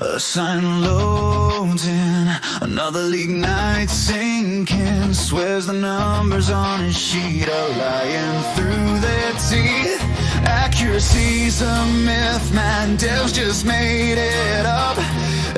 A sign loading, another league night sinking. Swears the numbers on his sheet are lying through their teeth. Accuracy's a myth, man, devs just made it up.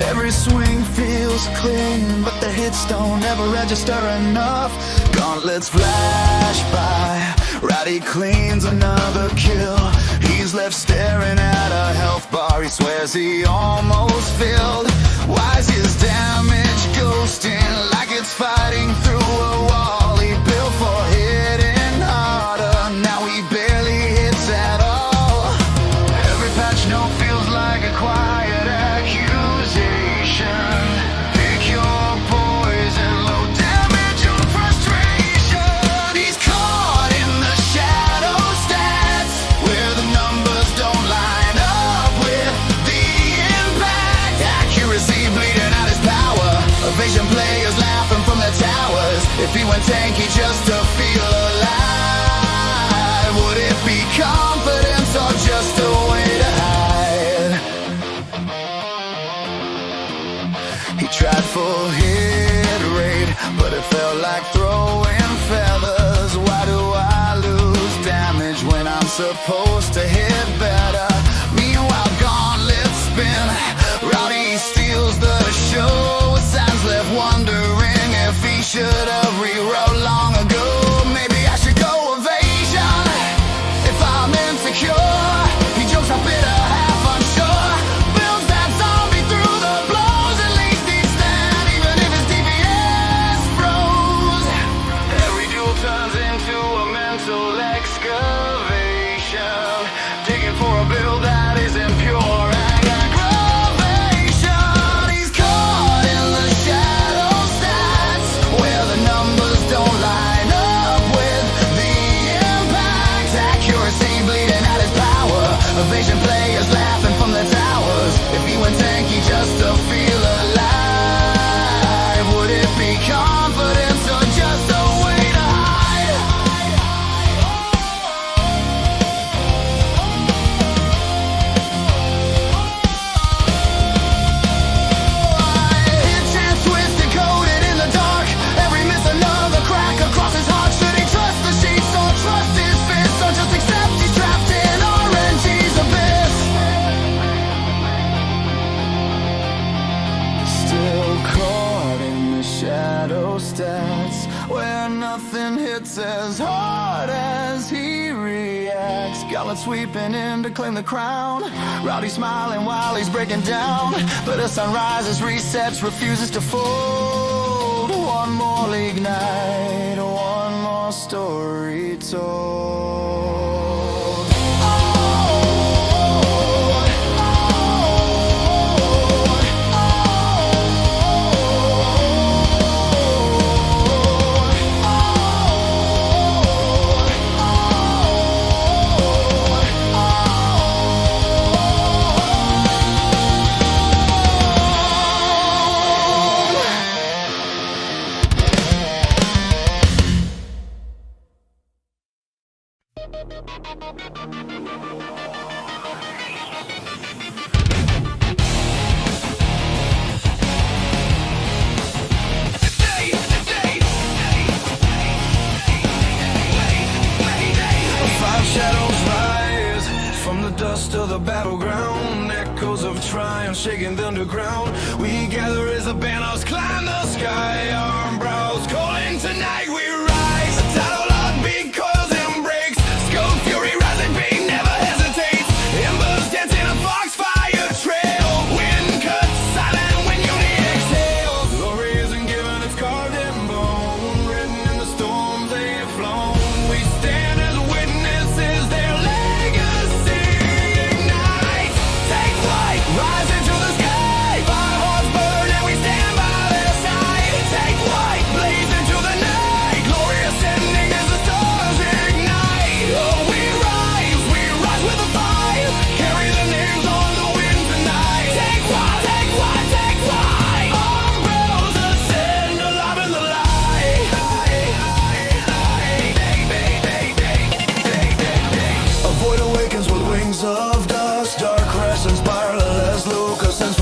Every swing feels clean, but the hits don't ever register enough. Gauntlets flash by, Rowdy cleans another kill. He's left staring at a health bar he swears he almost filled. Why's his damage ghosting like it's fighting through a wall? He built for hitting harder, now he barely hits at all. Every patch note feels like a quiet accusation. Pick your poison, low damage or frustration. He's caught in the shadow stats, where the numbers don't line up with the impact. Accuracy bleeding out his power, evasion players laughing from the towers. If he went tanky just to feel alive, would it be confidence or just a way to hide? He tried full hit rate, but it felt like throwing feathers. Why do I lose damage when I'm supposed to hit better? Meanwhile, gauntlets spin, Rowdy steals the show. Signs left wondering if he should have rewrote long ago. Maybe I should go evasion if I'm insecure. He jokes how bitter, half unsure, builds that zombie through the blows. At least he'd stand, even if his DPS froze. Every duel turns into a mental excavation, digging for a build that isn't pure aggravation. He's caught in the shadow stats, where the numbers don't line up with the impact. Accuracy bleeding out his power, evasion players laughing from the towers. If he went tanky just to feel alive, would it be confidence or just a way to hide? His hands twisted, coated in the dark. Every miss another crack across his heart. Should he trust the sheets or trust his fists, or just accept he's trapped in RNG's abyss? Still caught in the shadow stats, where nothing hits as hard as he reacts. Gauntlet sweeping in to claim the crown, Rowdy smiling while he's breaking down. But the sun rises, resets, refuses to fold. One more league night, one more story told. Five shadows rise from the dust of the battleground, echoes of triumph shaking the underground. We gather as the banners climb the sky, Armbrows calling tonight. We rise, a tidal lock, big coils and breaks, scope fury rising, big never hesitates. Embers dancing a foxfire trail, wind cuts silent when unity exhales. Glory isn't given, it's carved in bone, written in the storms they have flown. We stand as witnesses, their legacy ignites. Take flight, rise into the sky, fire hearts burn and we stand by their side. Take flight, blaze into the night.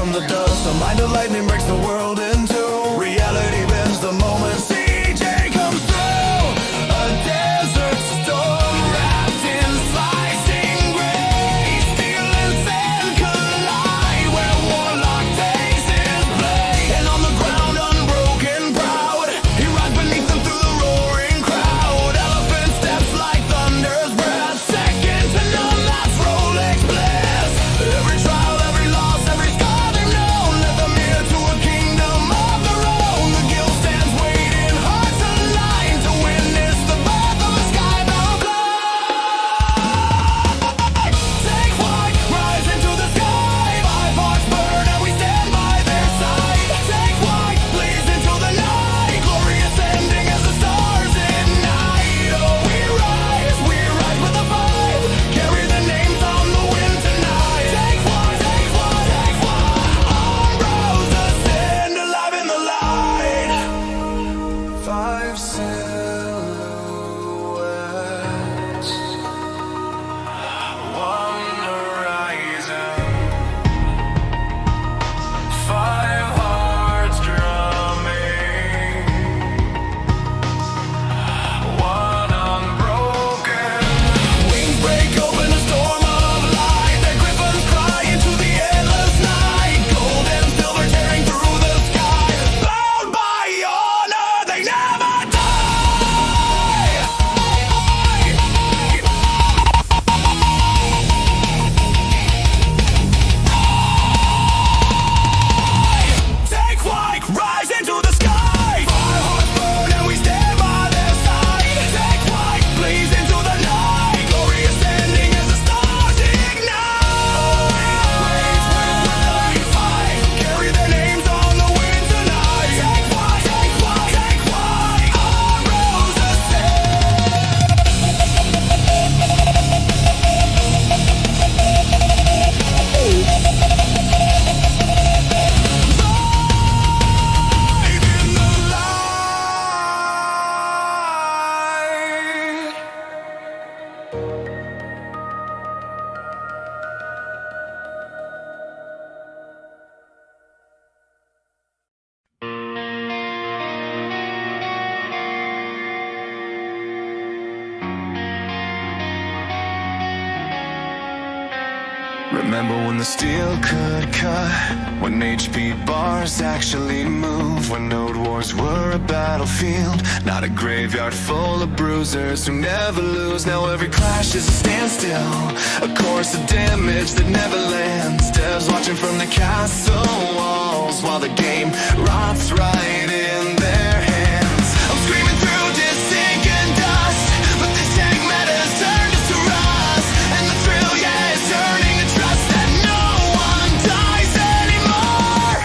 from the dust. A mind of lightning breaks the world in two. Reality bends the moment CJ comes through. A desert storm wrapped in slicing gray. Steel and sand collide where warlock takes his blade. And on the ground, unbroken, proud, he rides beneath them through the roaring crowd. Elephant steps like thunder's breath. Second to none, that's Rolex bliss. Every trial, every loss, every scar they've known led them here to a kingdom of their own. The guild stands waiting, hearts aligned to witness the birth of a skybound blood. Take flight, rise into the sky. 5 hearts burn and we stand by their side. Take flight, blaze into the night. Glory ascending as the stars ignite. Oh, we rise with the vibe. Carry the names on the wind tonight. Take flight, take flight, take flight. Armbrows ascend alive in the light. 5 silhouettes, one horizon, 5 hearts drumming, one unbroken. Wings break open a storm of light. The griffins cry into the endless night. Gold and silver tearing through the sky. Bound by honor, they never die. Take flight, rise into the sky. 5 hearts burn and we stand by their side. Take flight, blaze into the night. Glory ascending as the stars ignite. Fight, carry their names on the wind tonight. Take flight, take flight, take flight. Armbrows ascend. In the light. Remember when the steel could cut, when HP bars actually moved, when node wars were a battlefield, not a graveyard full of bruisers who never lose. Now every clash is a standstill, a course of damage that never lands. Devs watching from the castle walls while the game rots right in their hands. I'm screaming through distinct and dust, but this tank meta's turned us to rust. And the thrill, yeah, is turning to trust that no one dies anymore.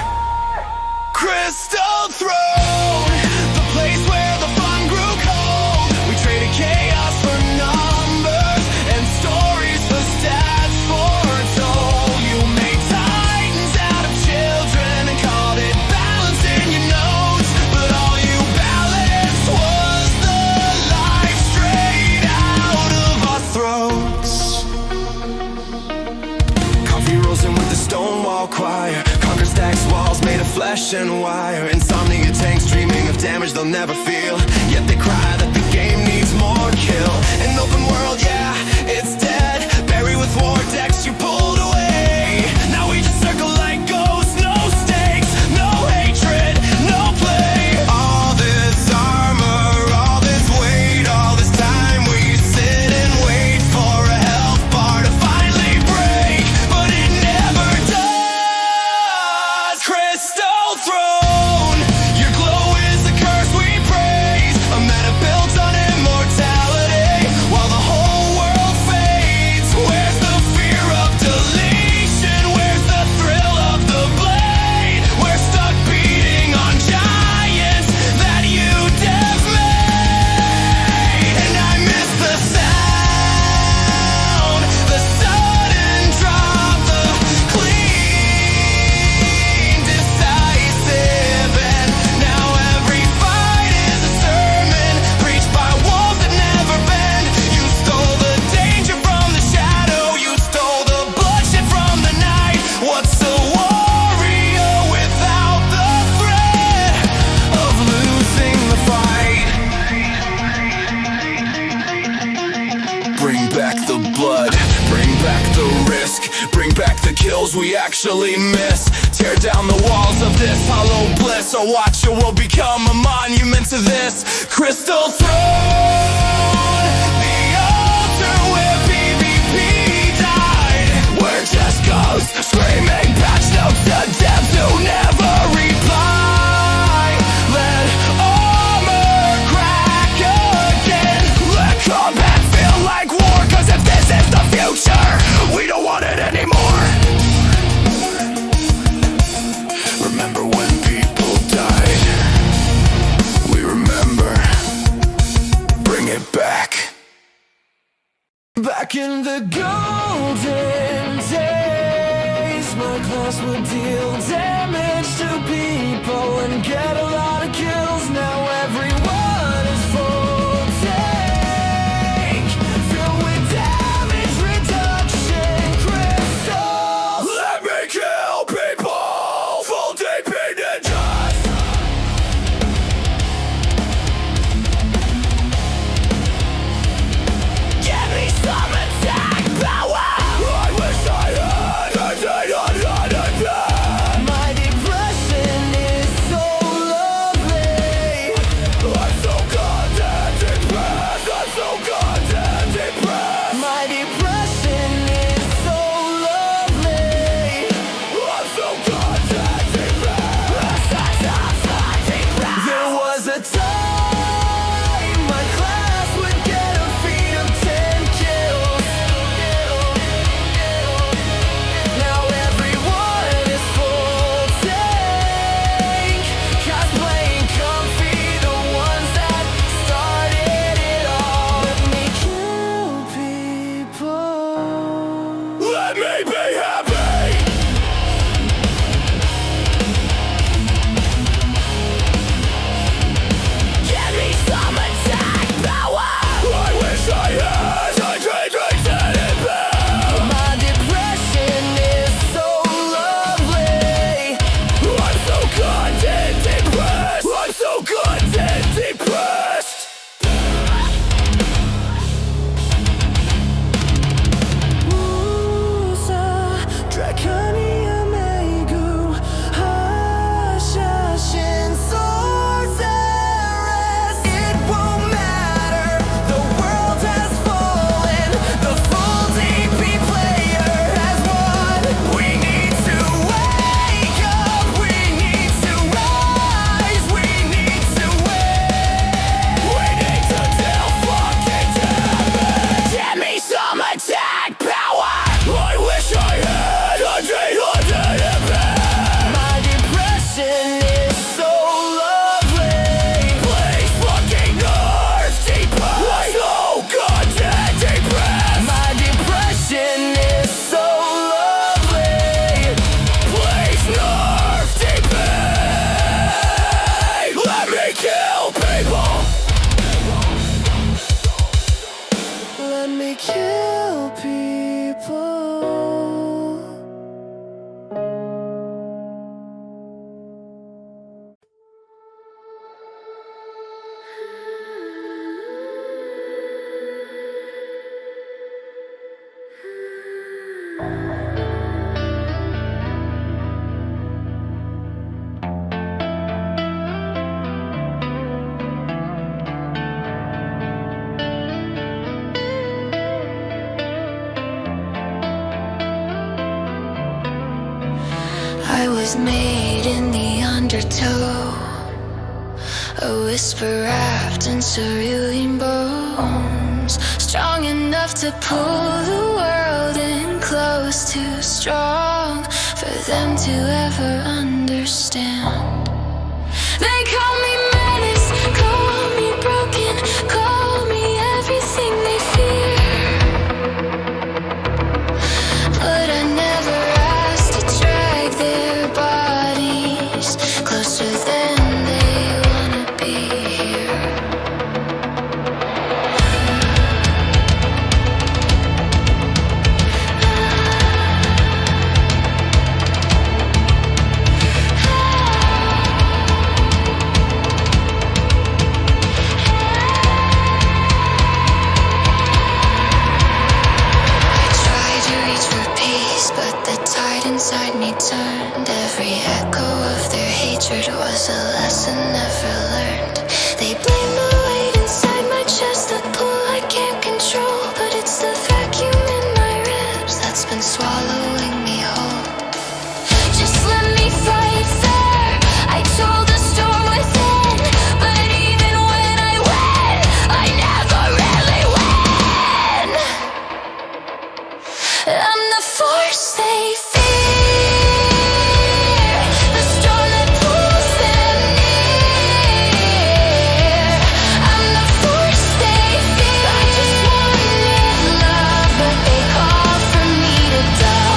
Crystal Throne, the place where the fun grew cold. We traded chaos for numbers and stories for stats foretold. You made titans out of children and called it balance in your notes, but all you balanced was the life straight out of our throats. Coffee rolls in with the Stonewall Choir. Conquer stacks walls made of flesh and wire. Insomnia tanks dreaming of damage they'll never feel, yet they cry that the game needs more kill. An open world, yeah, it's dead. Buried with war decks you pulled away. Now we just circle like ghosts. No stakes, no hatred, no play. All this armor, all this weight, all this time we sit and wait for a health bar to finally break, but it never does. Crystal Throne, your glow is the curse we praise, a meta built on immortality, while the whole kills we actually miss. Tear down the walls of this hollow bliss, or watch it will become a monument to this crystal throne, the altar where PvP died. We're just ghosts screaming patch notes to devs who never reply. Let armor crack again. Let combat feel like war, cause if this is the future, we don't want it anymore. Remember when people died? We remember. Bring it back. Back in the golden days, my class would deal damage to people and get a lot of kills. Now everyone is full tank, filled with damage reduction crystals. Let me kill people, full deep into dust. Give me some attack power. I wish I had a day on that. My depression is so lovely. I'm so goddamn depressed. I'm so goddamn depressed. My depression is so lovely. I'm so goddamn depressed. There was a time my class would get a feat of 10 kills. Now everyone is full tank, cosplaying comfy, the ones that started it all. Let me kill people. Let me be happy. Give me some attack power. I wish I had a drink My depression is so lovely. I'm so goddamn depressed. I'm so goddamn depressed. Usa Draconia Megu Hashashin Sorceress. It won't matter, the world has fallen. The full DP player has won. We need to wake up, we need to rise, we need to win. We need to deal fucking damage. Give me some attack power. I wish I had a day on My depression is so lovely. Please fucking nerf deeper. I'm so goddamn depressed. My depression is so lovely. Please nerf deeper. Let me kill people. Let me kill people. I was made in the undertow, a whisper wrapped in cerulean bones, strong enough to pull the world in close, too strong for them to ever understand. They call me menace, call me broken, call me everything they fear, but I never asked to drag their bodies closer than they wanna be here. And every echo of their hatred was a lesson never learned. They blame the weight inside my chest, the pull I can't control. But it's the vacuum in my ribs that's been swallowing me whole. Just let me fight fair, I told the storm within. But even when I win, I never really win. I'm the force they fear, the storm that pulls them near. I'm the force they fear. I just wanted love, but they call for me to die.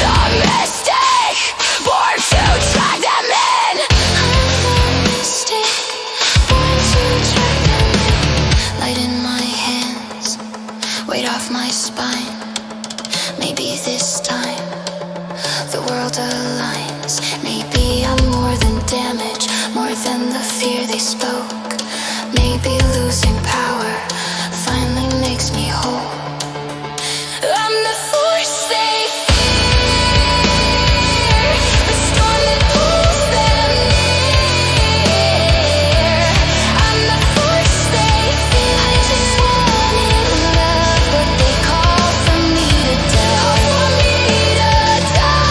I'm the mistake, born to drag them in. I'm the mistake, born to drag them in. Light in my hands, weight off my spine. Maybe this time the world aligns. Maybe I'm more than damage, more than the fear they spoke. Maybe losing power finally makes me whole. I'm the force they fear, the storm that pulls them near. I'm the force they fear. I just wanted love, but they call for me to die. Want me to die.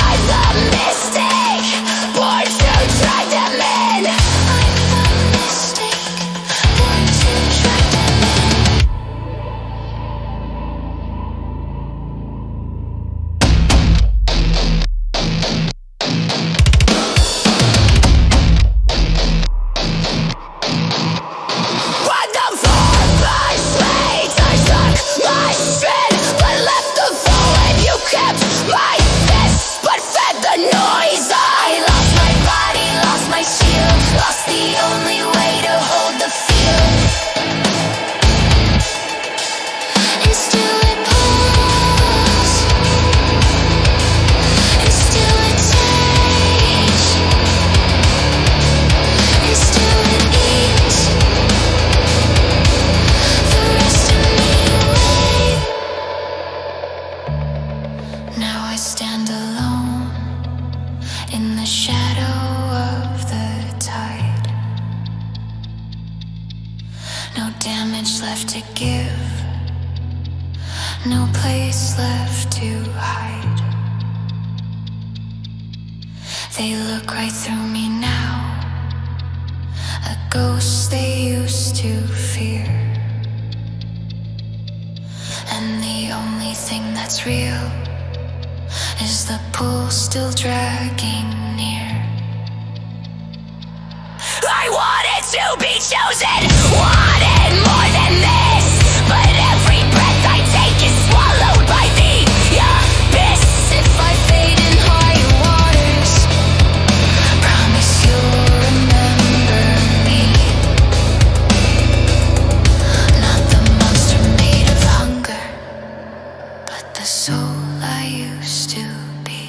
I'm the mistake, born to drag them in. I'm the mistake, born to drag them in. When the vortex fades, I took my strength, but left the void. You kept my fist, but fed the noise. I lost my body, lost my shield, lost the only way to hold the field. And still it pulls, and still it takes, and still it eats the rest of me away. Now I stand alone in the shadow of the tide. No damage left to give, no place left to hide. They look right through me now, a ghost they used to fear. And the only thing that's real is the pull still dragging near. I wanted to be chosen, wanted more than this, but every breath I take is swallowed by the abyss. If I fade in higher waters, promise you'll remember me. Not the monster made of hunger, but the soul I used to be.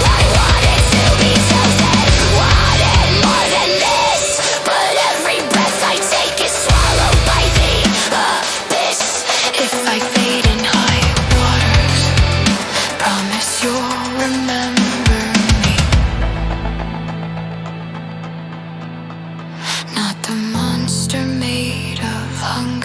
I wanted to be chosen, wanted more than this, but every breath I take is swallowed by the abyss. If I fade in higher waters, promise you'll remember me. Not the monster made of hunger,